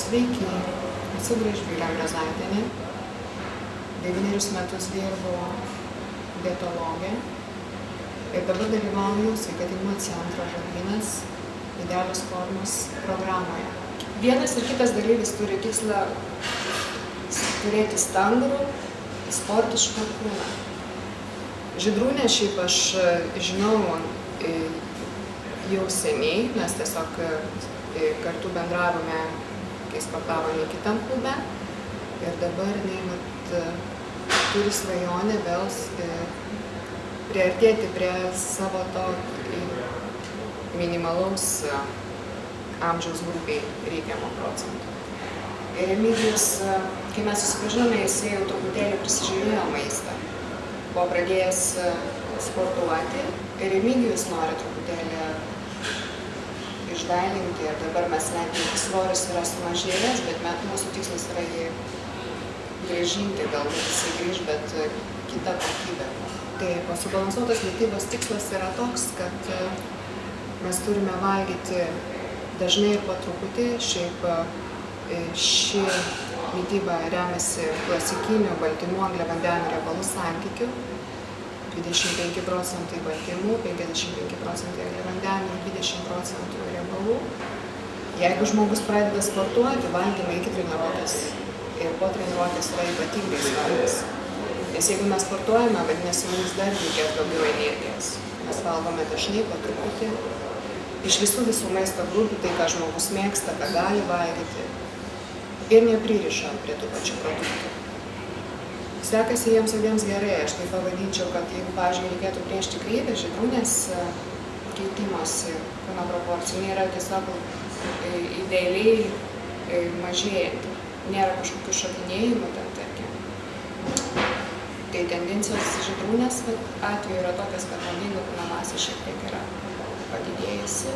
Sveiki, esu Gražvylė Ambrazaitienė. 9 metus dirbu dietologė ir dabar dalyvauju Sveikatingumo centro Žarnynas idealios formos programoje. Vienas ir kitas dalyvis turi tikslą turėti standarų, sportišką kūną. Žydrūnę šiaip aš žinau jau seniai, mes tiesiog kartu bendravome, kai sportavome kitam klube. Ir dabar jinai turi svajonę vėl priartėti prie savo to minimalaus amžiaus grupiai reikiamo procentų. Ir Remigijus, kai mes susipažinome, jisai jau truputėlį prisižiūrėjo maistą. Buvo pradėjęs sportuoti ir Remigijus nori truputėlį išdailinti ir dabar mes leidžiame, svoris yra sumažėjęs, bet mūsų tikslas yra jį grįžinti, galbūt jisai grįž, bet kita kokybė. Taip, o subalansuotas mitybos tikslas yra toks, kad mes turime valgyti dažnai ir po truputį. Šiaip ši mityba remiasi klasikiniu baltymų, angliavandenių, riebalų santykiu. 25% baltymų, 55% angliavandenių ir 20% riebalų. Jeigu žmogus pradeda sportuoti, valgymą iki treniruotės ir po treniruotės yra ypatingai svarbus. Nes jeigu mes sportuojame, vadinasi, mums dar reikės daugiau energijos. Mes valgome dažnai po truputį. Iš visų maisto grupių tai, ką žmogus mėgsta, ką gali valgyti. Ir nepririšam prie tų pačių produktų. Sekasi jiems abiems gerai. Aš tai pavadinčiau, kad jeigu, pavyzdžiui, reikėtų brėžti kreivę, Žydrūnės keitimosi kūno proporcijų yra tiesiog idealiai mažėjanti. Nėra kažkokių šokinėjimų ten, tarkim. Tai tendencijos Žydrūnės atveju yra tokios, kad naudinga kūno masė šiek tiek yra padidėjusi,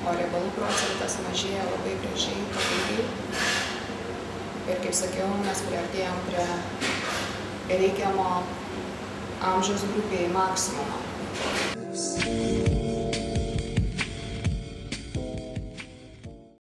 o riebalų procentas mažėja labai gražiai, patogiai. Ir kaip sakiau, mes priartėjom prie reikiamo amžiaus grupėje maksimumo.